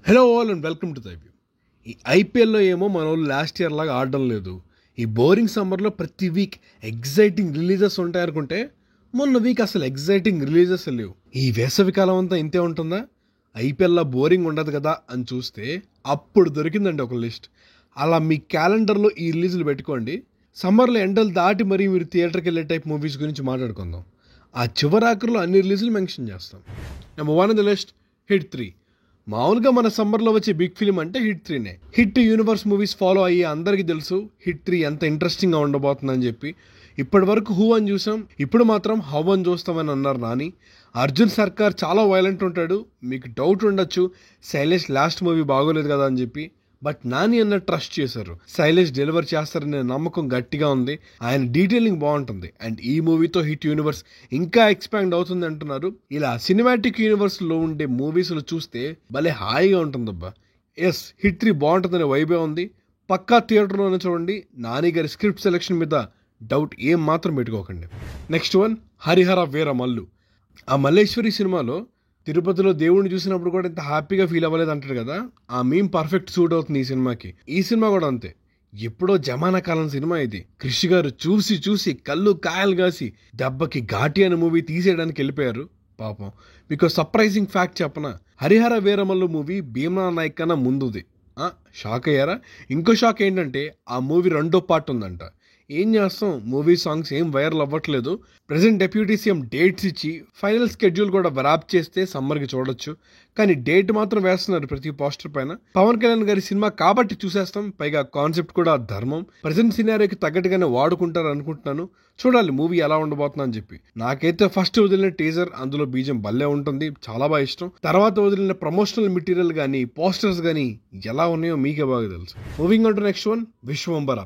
Hello all and welcome to the view. ఈ ఐపీఎల్లో ఏమో మన వాళ్ళు లాస్ట్ ఇయర్ లాగా ఆడడం లేదు. ఈ బోరింగ్ సమ్మర్లో ప్రతి వీక్ ఎగ్జైటింగ్ రిలీజెస్ ఉంటాయి అనుకుంటే మొన్న వీక్ అసలు ఎగ్జైటింగ్ రిలీజెస్ లేవు. ఈ వేసవికాలం అంతా ఇంతే ఉంటుందా? ఐపీఎల్లో బోరింగ్ ఉండదు కదా అని చూస్తే అప్పుడు దొరికిందండి ఒక లిస్ట్. అలా మీ క్యాలెండర్లో ఈ రిలీజులు పెట్టుకోండి. సమ్మర్లో ఎండలు దాటి మరీ మీరు థియేటర్కి వెళ్ళే టైప్ మూవీస్ గురించి మాట్లాడుకుందాం. ఆ చివరాఖరులో అన్ని రిలీజులు మెన్షన్ చేస్తాం. Number 1 in the list, hit 3. మామూలుగా మన సమ్మర్లో వచ్చే బిగ్ ఫిలిం అంటే హిట్ 3నే. హిట్ యూనివర్స్ మూవీస్ ఫాలో అయ్యి అందరికీ తెలుసు హిట్ 3 ఎంత ఇంట్రెస్టింగ్గా ఉండబోతుందని చెప్పి. ఇప్పటి వరకు హూ అని చూసాం, ఇప్పుడు మాత్రం హౌ అని చూస్తామని అన్నారు నాని. అర్జున్ సర్కార్ చాలా వైలెంట్ ఉంటాడు. మీకు డౌట్ ఉండొచ్చు శైలేష్ లాస్ట్ మూవీ బాగోలేదు కదా అని చెప్పి. బట్ నాని అన్న ట్రస్ట్ చేశారు. శైలేష్ డెలివర్ చేస్తారనే నమ్మకం గట్టిగా ఉంది. ఆయన డీటెయిలింగ్ బాగుంటుంది. అండ్ ఈ మూవీతో హిట్ యూనివర్స్ ఇంకా ఎక్స్పాండ్ అవుతుంది అంటున్నారు. ఇలా సినిమాటిక్ యూనివర్స్ లో ఉండే మూవీస్లో చూస్తే భలే హాయిగా ఉంటుందబ్బా. ఎస్, హిట్ 3 బాగుంటుందనే వైబే ఉంది. పక్కా థియేటర్లోనే చూడండి. నాని గారి స్క్రిప్ట్ సెలెక్షన్ మీద డౌట్ ఏం మాత్రం పెట్టుకోకండి. నెక్స్ట్ 1, హరిహర వీర మల్లు. ఆ మల్లేశ్వరి సినిమాలో తిరుపతిలో దేవుడిని చూసినప్పుడు కూడా ఇంత హ్యాపీగా ఫీల్ అవ్వలేదు అంటాడు కదా, ఆ మీమ్ పర్ఫెక్ట్ సూట్ అవుతుంది ఈ సినిమాకి. ఈ సినిమా కూడా అంతే. ఎప్పుడో జమానా కాలం సినిమా ఇది. కృషి గారు చూసి చూసి కళ్ళు కాయలు కాసి దెబ్బకి ఘాటి అనే మూవీ తీసేయడానికి వెళ్ళిపోయారు పాపం. మీకు సర్ప్రైజింగ్ ఫ్యాక్ట్ చెప్పనా, హరిహర వీరమల్లు మూవీ భీమా నాయక్ కన్నా ముందుది. షాక్ అయ్యారా? ఇంకో షాక్ ఏంటంటే ఆ మూవీ 2వ పార్ట్ ఉందంట. ఏం చేస్తాం, మూవీ సాంగ్స్ ఏం వైరల్ అవ్వట్లేదు. ప్రెసెంట్ డెప్యూటీ సీఎం డేట్స్ ఇచ్చి ఫైనల్ స్కెడ్యూల్ కూడా ర్యాప్ చేస్తే సమ్మర్కి చూడొచ్చు. కానీ డేట్ మాత్రం వేస్తున్నారు ప్రతి పోస్టర్ పైన. పవన్ కళ్యాణ్ గారి సినిమా కాబట్టి చూసేస్తాం. పైగా కాన్సెప్ట్ కూడా ధర్మం. ప్రెసెంట్ సినారీకి తగ్గట్టుగానే వాడుకుంటారు అనుకుంటున్నాను. చూడాలి మూవీ ఎలా ఉండబోతుందని అని చెప్పి. నాకైతే ఫస్ట్ వదిలిన టీజర్, అందులో బీజం భలే ఉంటుంది, చాలా బాగా ఇష్టం. తర్వాత వదిలిన ప్రమోషనల్ మెటీరియల్ కానీ పోస్టర్స్ కానీ ఎలా ఉన్నాయో మీకే బాగా తెలుసు. Moving on to next 1, Vishwambhara.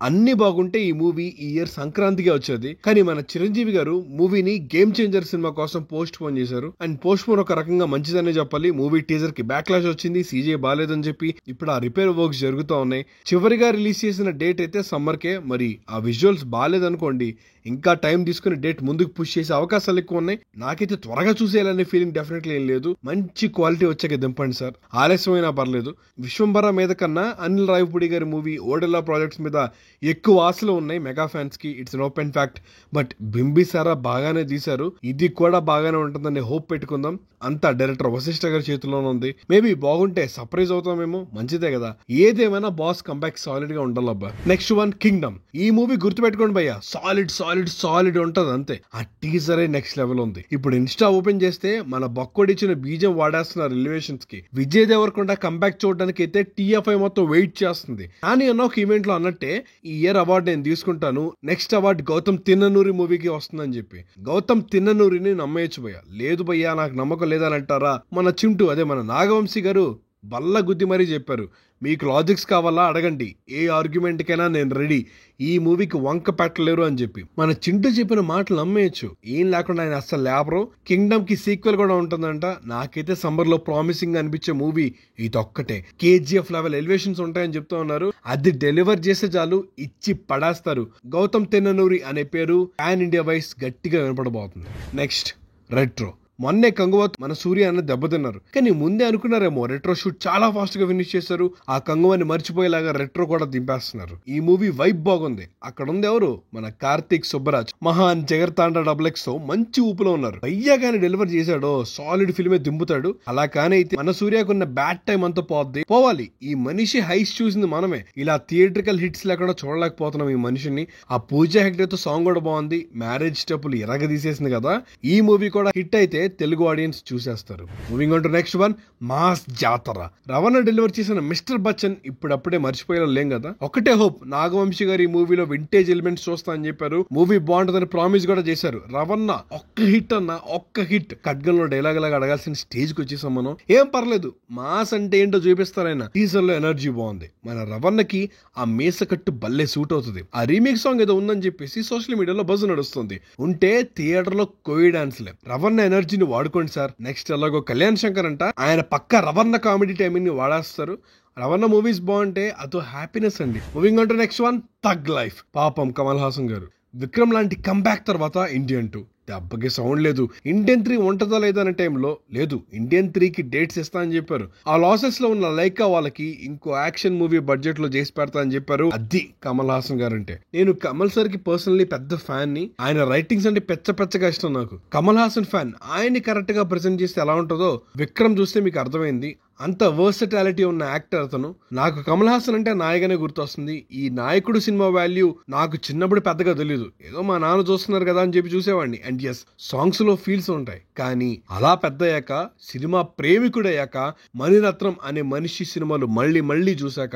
అన్ని బాగుంటే ఈ మూవీ ఈ ఇయర్ సంక్రాంతిగా వచ్చేది. కానీ మన చిరంజీవి గారు మూవీని గేమ్ చేంజర్ సినిమా కోసం పోస్ట్ పోన్ చేశారు. అండ్ పోస్ట్ పోన్ ఒక రకంగా మంచిదనే చెప్పాలి. మూవీ టీజర్ కి బ్యాక్లాష్ వచ్చింది, సీజే బాగాలేదని చెప్పి ఇప్పుడు ఆ రిపేర్ వర్క్స్ జరుగుతూ ఉన్నాయి. చివరిగా రిలీజ్ చేసిన డేట్ అయితే సమ్మర్కే. మరి ఆ విజువల్స్ బాగాలేదనుకోండి, ఇంకా టైం తీసుకుని డేట్ ముందుకు పుష్ చేసే అవకాశాలు ఎక్కువ ఉన్నాయి. నాకైతే త్వరగా చూసేయాలనే ఫీలింగ్ డెఫినెట్లీ ఏం లేదు. మంచి క్వాలిటీ వచ్చాక దింపండి సార్, ఆలస్యమైనా పర్లేదు. విశ్వంబర మీద కన్నా అనిల్ రావిపూడి గారి మూవీ ఓడెల్లా ప్రాజెక్ట్స్ మీద ఎక్కువ ఆశలు ఉన్నాయి మెగా ఫ్యాన్స్ కి. It's an open fact. But Bimbisara బాగానే తీశారు, ఇది కూడా బాగానే ఉంటుందని హోప్ పెట్టుకుందాం. అంతా డైరెక్టర్ వశిష్ఠ గారి చేతిలోనే ఉంది. మేబీ బాగుంటే సర్ప్రైజ్ అవుతామేమో, మంచిదే కదా. ఏదేమైనా బాస్ కంబ్యాక్ సాలిడ్ గా ఉండాలబ్బా. Next 1, Kingdom. ఈ మూవీ గుర్తుపెట్టుకోండి భయ్యా, సాలిడ్ సాలిడ్ సాలిడ్ ఉంటది అంతే. ఆ టీజరే నెక్స్ట్ లెవెల్ ఉంది. ఇప్పుడు ఇన్స్టా ఓపెన్ చేస్తే మన బొక్కడిచ్చిన బీజం వాడేస్తున్నారు ఎలివేషన్స్ కి. విజయ్ దేవరకొండ కంబ్యాక్ చూడడానికి అయితే టీఎఫ్ఐ మొత్తం వెయిట్ చేస్తుంది. కానీ అన్న ఒక ఈవెంట్ లో అన్నట్టే ఈ ఇయర్ అవార్డు నేను తీసుకుంటాను, నెక్స్ట్ అవార్డు గౌతమ్ తిన్ననూరి మూవీకి వస్తుందని చెప్పి. గౌతమ్ తిన్ననూరిని నమ్మేయచ్చు భయ్యా. లేదు భయ్యా నాకు నమ్మకం లేదని అంటారా, మన చింటూ అదే మన నాగవంశీ గారు బల్ల గుద్ది మరీ చెప్పారు, మీకు లాజిక్స్ కావాలా అడగండి, ఏ ఆర్గ్యుమెంట్కైనా నేను రెడీ, ఈ మూవీకి వంక పెట్టలేరు అని చెప్పి. మన చింటూ చెప్పిన మాటలు నమ్మేయచ్చు. ఏం లేకుండా ఆయన అస్సలు లేపరు. కింగ్డమ్ కి సీక్వెల్ కూడా ఉంటుందంట. నాకైతే సమ్మర్ లో ప్రామిసింగ్ అనిపించే మూవీ ఇదొక్కటే. కేజీఎఫ్ లెవెల్ ఎలివేషన్స్ ఉంటాయని చెప్తూ ఉన్నారు. అది డెలివర్ చేస్తే చాలు, ఇచ్చి పడేస్తారు. గౌతమ్ తిన్ననూరి అనే పేరు పాన్ ఇండియా వైస్ గట్టిగా వినపడబోతుంది. Next, retro. మొన్నే కంగువత్ మన సూర్య అన్న దెబ్బతిన్నారు. కానీ ముందే అనుకున్నారేమో రెట్రో షూట్ చాలా ఫాస్ట్ గా ఫినిష్ చేశారు. ఆ కంగువాన్ని మర్చిపోయేలాగా రెట్రో కూడా దింపేస్తున్నారు. ఈ మూవీ వైబ్ బాగుంది. అక్కడ ఉంది ఎవరు, మన కార్తీక్ సుబ్బరాజ్. మహాన్ జగర్తాండ డబ్లెక్స్ తో మంచి ఊపులో ఉన్నారు. అయ్యా కానీ డెలివర్ చేశాడో సాలిడ్ ఫిల్మే దింపుతాడు. అలా కానీ అయితే మన సూర్యకున్న బ్యాడ్ టైం అంతా పోవాలి. ఈ మనిషి హైస్ చూసింది మనమే. ఇలా థియేట్రికల్ హిట్స్ లేకుండా చూడలేకపోతున్నాం ఈ మనిషిని. ఆ పూజా హెగ్డేతో సాంగ్ కూడా బాగుంది. మ్యారేజ్ స్టెప్పులు ఎరగ తీసేసింది కదా. ఈ మూవీ కూడా హిట్ అయితే తెలుగు ఆడియన్స్ చూసేస్తారు. Moving on to next 1, mass Jathara. రవణ డెలివర్ చేసిన మిస్టర్ బచ్చన్ ఇప్పుడప్పుడే మర్చిపోయేలా లేం కదా. ఒకటే హోప్, నాగవంశీ గారు ఈ మూవీలో వింటేజ్ ఎలిమెంట్స్ చూస్తా అని చెప్పారు. మూవీ బాగుంటుందని ప్రామిస్ కూడా చేశారు. రవణ ఒక్క హిట్ అన్న ఒక్క హిట్. ఖడ్గంలో డైలాగ్ లాగా అడగాల్సిన స్టేజ్ కి వచ్చేసాం మనం. ఏం పర్లేదు, మాస్ అంటే ఏంటో చూపిస్తారైనా. టీజర్ లో ఎనర్జీ బాగుంది. మన రవణకి ఆ మేసకట్టు భలే సూట్ అవుతుంది. ఆ రీమేక్ సాంగ్ ఏదో ఉందని చెప్పేసి సోషల్ మీడియాలో బజ్ నడుస్తుంది. ఉంటే థియేటర్ లో కోయి డాన్స్లే. రవణ ఎనర్జీని వాడుకోండి సార్. నెక్స్ట్ ఎలాగో కళ్యాణ్ శంకర్ అంట, ఆయన పక్క రవణ కామెడీ టైమింగ్ ని వాడేస్తారు. రవణ మూవీస్ బాగుంటే అదో హ్యాపీనెస్ అండి. Moving on to next 1, tug life. పాపం కమల్ హాసన్ గారు విక్రమ్ లాంటి కంబ్యాక్ తర్వాత ఇండియన్ 2 దెబ్బకి సౌండ్ లేదు. ఇండియన్ 3 ఉంటుందా లేదా అనే టైంలో లేదు, ఇండియన్ 3కి డేట్స్ ఇస్తా అని చెప్పారు. ఆ లాసెస్ లో ఉన్న లైకా వాళ్ళకి ఇంకో యాక్షన్ మూవీ బడ్జెట్ లో చేసి పెడతా అని చెప్పారు. అది కమల్ హాసన్ గారు అంటే. నేను కమల్ సార్ కి పర్సనల్లీ పెద్ద ఫ్యాన్ ని. ఆయన రైటింగ్స్ అంటే పెచ్చగా ఇష్టం నాకు. కమల్ హాసన్ ఫ్యాన్. ఆయన్ని కరెక్ట్ గా ప్రెజెంట్ చేస్తే ఎలా ఉంటుందో విక్రమ్ చూస్తే మీకు అర్థమైంది. అంత వర్సటాలిటీ ఉన్న యాక్టర్ అతను. నాకు కమల్ హాసన్ అంటే నాయకనే గుర్తొస్తుంది. ఈ నాయకుడు సినిమా వాల్యూ నాకు చిన్నప్పుడు పెద్దగా తెలియదు. ఏదో మా నాన్న చూస్తున్నారు కదా అని చెప్పి చూసేవాడిని. అండ్ ఎస్, సాంగ్స్ లో ఫీల్స్ ఉంటాయి. కానీ అలా పెద్దయ్యాక, సినిమా ప్రేమికుడయ్యాక, మణిరత్నం అనే మనిషి సినిమాలు మళ్ళీ చూశాక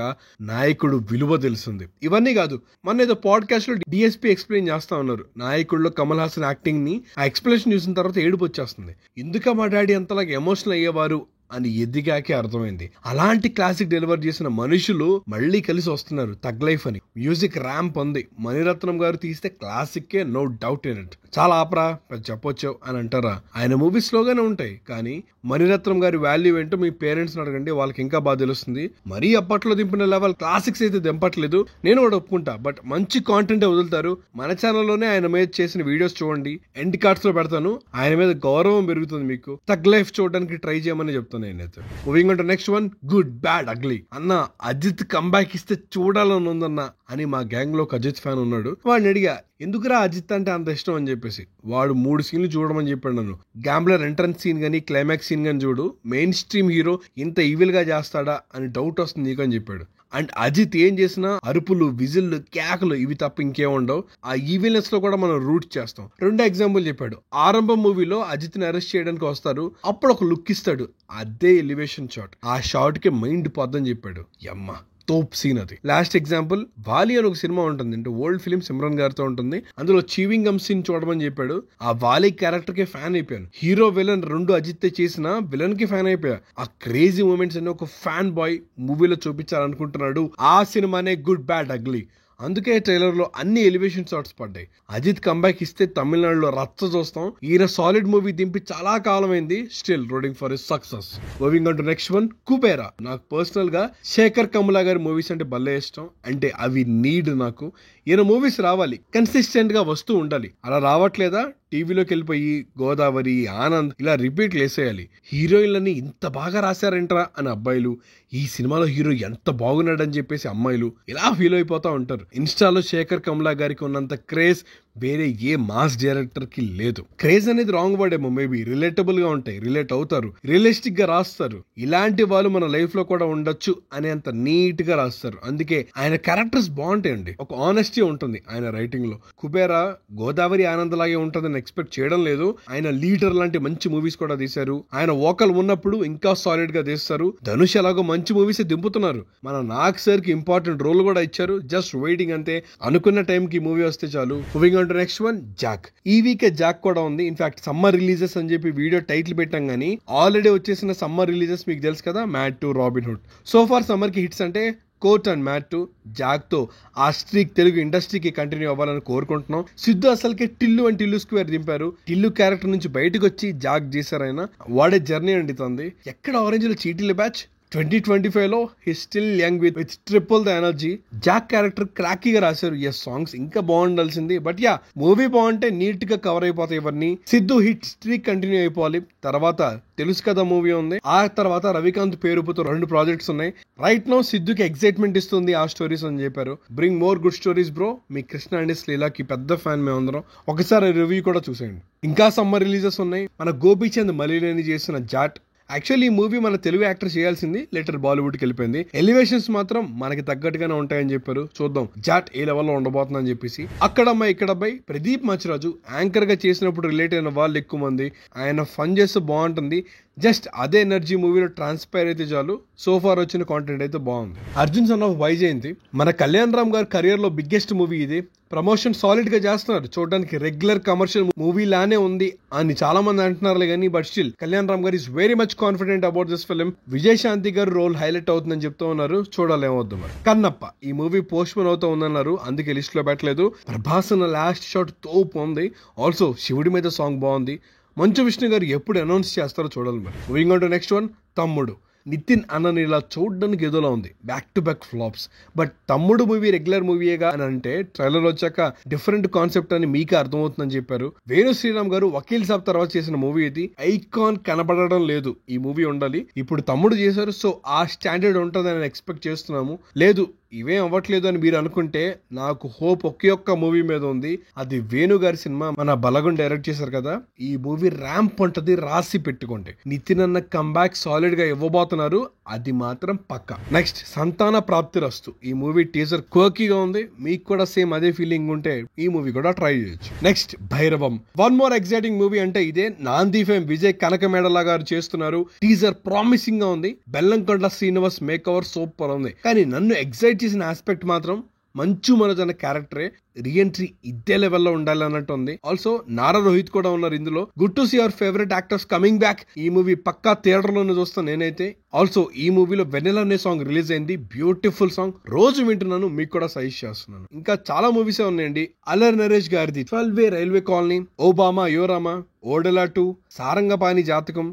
నాయకుడు విలువ తెలిసింది. ఇవన్నీ కాదు, మొన్న ఏదో పాడ్కాస్ట్ లో డిఎస్పీ ఎక్స్ప్లెయిన్ చేస్తా ఉన్నారు నాయకుడిలో కమల్ హాసన్ యాక్టింగ్ ని. ఆ ఎక్స్ప్లెనేషన్ చూసిన తర్వాత ఏడుపు వచ్చేస్తుంది. ఎందుక మా డాడీ అంతలాగా ఎమోషనల్ అయ్యేవారు అని ఎదిగాకే అర్థమైంది. అలాంటి క్లాసిక్ డెలివర్ చేసిన మనుషులు మళ్ళీ కలిసి వస్తున్నారు. తగ్ లైఫ్ అని మ్యూజిక్ ర్యాంప్ ఉంది. మణిరత్నం గారు తీస్తే క్లాసిక్కే, నో డౌట్ ఇన్ ఇట్. చాలా ఆపరా చెప్పొచ్చు అని అంటారా? ఆయన మూవీస్ లోగానే ఉంటాయి. కానీ మణిరత్నం గారి వాల్యూ ఏంటో మీ పేరెంట్స్ అడగండి, వాళ్ళకి ఇంకా బాగా తెలుస్తుంది. మరీ అప్పట్లో దింపిన లెవెల్ క్లాసిక్స్ అయితే దింపట్లేదు, నేను కూడా ఒప్పుకుంటా. బట్ మంచి కాంటెంట్ వదులుతారు. మన ఛానల్లోనే ఆయన మీద చేసిన వీడియోస్ చూడండి, ఎండ్ కార్డ్స్ లో పెడతాను. ఆయన మీద గౌరవం పెరుగుతుంది మీకు. తగ్ లైఫ్ చూడడానికి ట్రై చేయమని చెప్తాను నేనైతే. Moving on to next one, good bad ugly. అన్న అజిత్ కంబ్యాక్ ఇస్తే చూడాలని ఉందన్న అని మా గ్యాంగ్ లో ఒక అజిత్ ఫ్యాన్ ఉన్నాడు. వాడిని అడిగా, ఎందుకురా అజిత్ అంటే అంత ఇష్టం అని చెప్పేసి. వాడు 3 సీన్లు చూడమని చెప్పాడు నన్ను. గ్యాంబ్లర్ ఎంట్రన్స్ సీన్ గానీ, క్లైమాక్స్ సీన్ గానీ చూడు. మెయిన్ స్ట్రీమ్ హీరో ఇంత ఈవిల్ గా చేస్తాడా అని డౌట్ వస్తుంది నీకు అని చెప్పాడు. అండ్ అజిత్ ఏం చేసినా అరుపులు, విజిల్లు, కేకలు ఇవి తప్ప ఇంకేం ఉండవు. ఆ ఈవిల్నెస్ లో కూడా మనం రూట్ చేస్తాం. 2 ఎగ్జాంపుల్ చెప్పాడు. ఆరంభం మూవీలో అజిత్ ని అరెస్ట్ చేయడానికి వస్తారు, అప్పుడు ఒక లుక్ ఇస్తాడు, అదే ఎలివేషన్ షాట్. ఆ షాట్ కి మైండ్ పోద్దని చెప్పాడు. యమ్మ తోప్ సీన్ అది. లాస్ట్ ఎగ్జాంపుల్, వాలి అని ఒక సినిమా ఉంటుంది, అంటే ఓల్డ్ ఫిలిం, సిమ్రన్ గారితో ఉంటుంది. అందులో చీవింగ్ గమ్ సీన్ చూడమని చెప్పాడు. ఆ వాలి క్యారెక్టర్ కి ఫ్యాన్ అయిపోయాను. హీరో విలన్ 2 అజిత్ చేసిన విలన్ కి ఫ్యాన్ అయిపోయా. ఆ క్రేజీ మూమెంట్స్ అన్ని ఒక ఫ్యాన్ బాయ్ మూవీలో చూపించాలనుకుంటున్నాడు. ఆ సినిమానే గుడ్ బ్యాడ్ అగ్లీ. అందుకే ట్రైలర్ లో అన్ని ఎలివేషన్ షాట్స్ పడ్డాయి. అజిత్ కంబ్యాక్ ఇస్తే తమిళనాడులో రచ్చ చూస్తాం. ఈయన సాలిడ్ మూవీ దింపి చాలా కాలమైంది. Still rooting for his success. Moving on to next one, Kubera. నాకు పర్సనల్ గా శేఖర్ కమ్లా గారి మూవీస్ అంటే భలే ఇష్టం. అంటే అవి నీడ్ నాకు. ఈయన మూవీస్ రావాలి, కన్సిస్టెంట్ గా వస్తూ ఉండాలి. అలా రావట్లేదా, టీవీలోకి వెళ్ళిపోయి గోదావరి, ఆనంద్ ఇలా రిపీట్లు వేసేయాలి. హీరోయిన్లని ఇంత బాగా రాశారంటరా అని అబ్బాయిలు, ఈ సినిమాలో హీరో ఎంత బాగున్నాడని చెప్పేసి అమ్మాయిలు ఇలా ఫీల్ అయిపోతా ఉంటారు. ఇన్స్టాలో శేఖర్ కమ్లా గారికి ఉన్నంత క్రేజ్ వేరే ఏ మాస్ డైరెక్టర్ కి లేదు. క్రేజ్ అనేది రాంగ్ వర్డ్ ఏమో, మేబీ రిలేటబుల్ గా ఉంటాయి, రిలేట్ అవుతారు, రియలిస్టిక్ గా రాస్తారు. ఇలాంటి వాళ్ళు మన లైఫ్ లో కూడా ఉండొచ్చు అనేంత నీట్ గా రాస్తారు. అందుకే ఆయన క్యారెక్టర్స్ బాగుంటాయండి. ఒక ఆనెస్టీ ఉంటుంది ఆయన రైటింగ్ లో. కుబేరా గోదావరి, ఆనంద్ లాగే ఉంటుందని ఎక్స్పెక్ట్ చేయడం లేదు. ఆయన లీడర్ లాంటి మంచి మూవీస్ కూడా తీశారు. ఆయన వోకల్ ఉన్నప్పుడు ఇంకా సాలిడ్ గా తీస్తారు. ధనుష్ ఎలాగో మంచి మూవీస్ దింపుతున్నారు. మన నాగ్ సార్ కి ఇంపార్టెంట్ రోల్ కూడా ఇచ్చారు. జస్ట్ వెయిటింగ్ అంతే. అనుకున్న టైం కి మూవీ వస్తే చాలు. Moving on to next one, Jack. ఈ వీక్ జాక్ కూడా ఉంది. ఇన్ఫాక్ట్ సమ్మర్ రిలీజెస్ అని చెప్పి వీడియో టైటిల్ పెట్టాం గానీ ఆల్రెడీ వచ్చేసిన సమ్మర్ రిలీజెస్ మీకు తెలుసు కదా, mad 2, Robin Hood. So far summer కి హిట్స్ అంటే కోర్ట్ అండ్ మ్యాడ్ 2. జాక్ తో ఆ స్ట్రీక్ తెలుగు ఇండస్ట్రీకి కంటిన్యూ అవ్వాలని కోరుకుంటున్నాం. సిద్ధు అసలుకే టిల్లు అండ్ టిల్లు స్క్వేర్ దింపారు. టిల్లు క్యారెక్టర్ నుంచి బయటకు వచ్చి జాక్ చేశారు. ఆయన వాడే జర్నీ అండి తంది. ఎక్కడ ఆరెంజ్ లో చీటీల బ్యాచ్. 2025 లో he still young with triple the energy. Jack character క్రాకీగా రాశారు. ఎస్, సాంగ్స్ ఇంకా బాగుండాల్సింది. బట్ యా, మూవీ బాగుంటే నీట్ గా కవర్ అయిపోతాయి ఇవన్నీ. సిద్ధు హిట్ స్ట్రీక్ కంటిన్యూ అయిపోవాలి. తర్వాత తెలుసు కదా మూవీ ఉంది. ఆ తర్వాత రవికాంత్ పేరుతో 2 ప్రాజెక్ట్స్ ఉన్నాయి. రైట్ నో సిద్ధుకి ఎక్సైట్మెంట్ ఇస్తుంది ఆ స్టోరీస్ అని చెప్పారు. Bring more good stories bro. మీ కృష్ణ అండ్ లీలాకి పెద్ద ఫ్యాన్ మేమందరం. ఒకసారి రివ్యూ కూడా చూసేయండి. ఇంకా సమ్మర్ రిలీజెస్ ఉన్నాయి. మన గోపీచంద్ మలినేని చేసిన జాట్. యాక్చువల్లీ ఈ మూవీ మన తెలుగు యాక్టర్ చేయాల్సింది, లెటర్ బాలీవుడ్ కి వెళ్ళిపోయింది. ఎలివేషన్స్ మాత్రం మనకి తగ్గట్టుగానే ఉంటాయని చెప్పారు. చూద్దాం జాట్ ఏ లెవెల్లో ఉండబోతుందని చెప్పేసి. అక్కడమ్మాయి ఇక్కడబ్బాయి ప్రదీప్ మచిరాజు యాంకర్ గా చేసినప్పుడు రిలేట్ అయిన వాళ్ళు ఎక్కువ మంది. ఆయన ఫన్ చేస్తే బాగుంటుంది. జస్ట్ అదే ఎనర్జీ మూవీలో ట్రాన్స్పైర్ అయితే చాలు. సో ఫార్ వచ్చిన కాంటెంట్ అయితే బాగుంది. Arjun son of Vyjayanthi. మన కళ్యాణ్ రామ్ గారి కెరియర్ లో బిగ్గెస్ట్ మూవీ ఇది. ప్రమోషన్ సాలిడ్ గా చేస్తున్నారు. చూడడానికి రెగ్యులర్ కమర్షియల్ మూవీ లానే ఉంది అని చాలా మంది అంటున్నారు కానీ బట్ స్టిల్ కళ్యాణ్ రామ్ గారు is very much confident about this film. Vijayashanti గారు రోల్ హైలైట్ అవుతుందని చెప్తూ ఉన్నారు. చూడాలి ఏమవుతుంది మరి. కన్నప్ప ఈ మూవీ పోస్ట్ పోన్ అవుతూ ఉందన్నారు, అందుకే లిస్ట్ లో పెట్టలేదు. ప్రభాస్ లాస్ట్ షాట్ తోపు ఉంది. ఆల్సో శివుడి మీద సాంగ్ బాగుంది. మంచు విష్ణు గారు ఎప్పుడు అనౌన్స్ చేస్తారో చూడాలి మరి. Moving on to next one, తమ్ముడు. నితిన్ అన్నని ఇలా చూడడానికి ఏదోలా ఉంది, back to back flops. But తమ్ముడు మూవీ రెగ్యులర్ మూవీగా అని అంటే ట్రైలర్ వచ్చాక డిఫరెంట్ కాన్సెప్ట్ అని మీకే అర్థమవుతుందని చెప్పారు. వేణు శ్రీరామ్ గారు వకీల్ సాబ్ తర్వాత చేసిన మూవీ ఇది. ఐకాన్ కనబడడం లేదు, ఈ మూవీ ఉండాలి. ఇప్పుడు తమ్ముడు చేశారు, సో ఆ స్టాండర్డ్ ఉంటుందని ఎక్స్పెక్ట్ చేస్తున్నాము. లేదు ఇవేం అవ్వట్లేదు అని మీరు అనుకుంటే నాకు హోప్ ఒకే ఒక్క మూవీ మీద ఉంది. అది వేణు గారి సినిమా, మన బలగం డైరెక్ట్ చేశారు కదా. ఈ మూవీ ర్యాంప్ ఉంటది, రాసి పెట్టుకోండి. నితిన్ అన్న కంబ్యాక్ సాలిడ్ గా ఇవ్వబోతున్నారు, అది మాత్రం పక్కా. నెక్స్ట్ సంతాన ప్రాప్తి రస్తు. ఈ మూవీ టీజర్ కోకీగా ఉంది, మీకు కూడా సేమ్ అదే ఫీలింగ్ ఉంటే ఈ మూవీ కూడా ట్రై చేయొచ్చు. Next Bhairavam. One more exciting movie అంటే ఇదే. నాంది ఫేమ్ విజయ్ కనకమేడల గారు చేస్తున్నారు. టీజర్ ప్రామిసింగ్ గా ఉంది. Bellamkonda Srinivas make over super ఉంది. కానీ నన్ను ఎక్సైట్ చేసిన ఆస్పెక్ట్ మాత్రం మంచు మనోజ్ అనే క్యారెక్టరే రీఎంట్రీ ఇదే లెవెల్లో ఉండాలి అన్నట్టు ఉంది. ఆల్సో నారా రోహిత్ కూడా ఉన్నారు ఇందులో. Good to see our favourite actors coming back. ఈ మూవీ పక్కా థియేటర్ లోనే చూస్తాను నేనైతే. ఆల్సో ఈ మూవీలో వెన్నెల అనే సాంగ్ రిలీజ్ అయింది, బ్యూటిఫుల్ సాంగ్, రోజు వింటున్నాను, మీకు కూడా సజెస్ట్ చేస్తున్నాను. ఇంకా చాలా మూవీస్ ఉన్నాయండి. అల్లరి నరేష్ గారిది 12 రైల్వే కాలనీ, ఓబామా యోరామా, ఓడెలా 2, సారంగపాణి జాతకం,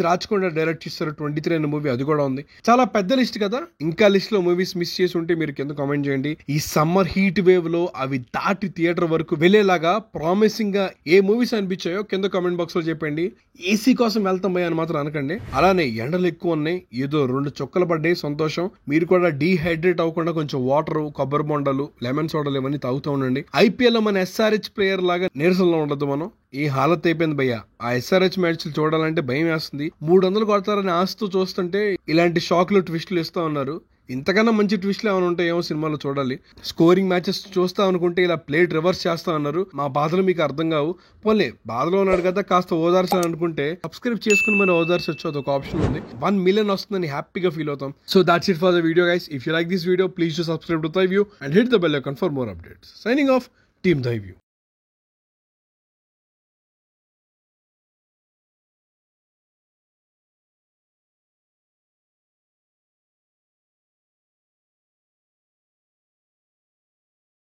రాజ్కొండ డైరెక్ట్ చేస్తారు 23 అనే మూవీ, అది కూడా ఉంది. చాలా పెద్ద లిస్ట్ కదా. ఇంకా లిస్ట్ లో మూవీస్ మిస్ చేసి ఉంటే మీరు కింద కామెంట్ చేయండి. ఈ సమ్మర్ హీట్ వేవ్ లో అవి దాటి థియేటర్ వరకు వెళ్లేలాగా ప్రామిసింగ్ గా ఏ మూవీస్ అనిపించాయో కింద కామెంట్ బాక్స్ లో చెప్పండి. ఏసీ కోసం వెళ్తాం అని మాత్రం అనకండి. అలానే ఎండలు ఎక్కువ ఉన్నాయి, ఏదో 2 చుక్కలు పడ్డాయి, సంతోషం. మీరు కూడా డీహైడ్రేట్ అవ్వకుండా కొంచెం వాటర్, కొబ్బరి బొండలు, లెమన్ సోడాలు ఇవన్నీ తాగుతూ ఉండండి. ఐపీఎల్ లో మన ఎస్ఆర్హెచ్ ప్లేయర్ లాగా నీరసంలో ఉండదు మనం. ఈ హాలత్ అయిపోయింది భయ్య. ఆ ఎస్ఆర్హెచ్ మ్యాచ్లు చూడాలంటే భయం వేస్తుంది. 300 కొడతారని ఆశతో చూస్తుంటే ఇలాంటి షాక్లు ట్విస్టులు ఇస్తా ఉన్నారు. ఇంతకన్నా మంచి ట్విస్ట్లు ఏమైనా ఉంటాయేమో సినిమాలో చూడాలి. స్కోరింగ్ మ్యాచెస్ చూస్తా అనుకుంటే ఇలా ప్లేట్ రివర్స్ చేస్తా అన్నారు. మా బాధలు మీకు అర్థం కావు. పోలే బాధలో ఉన్నాడు కదా, కాస్త ఓదార్చాలని అనుకుంటే సబ్స్క్రైబ్ చేసుకుని మన ఓదార్చొచ్చు, అదొక ఆప్షన్ ఉంది. 1 మిలియన్ వస్తుందని హ్యాపీగా ఫీల్ అవుతాం. So that's it for the video guys. If you like this video please to subscribe to thy view and hit the bell icon for more updates. Signing off, team thy view.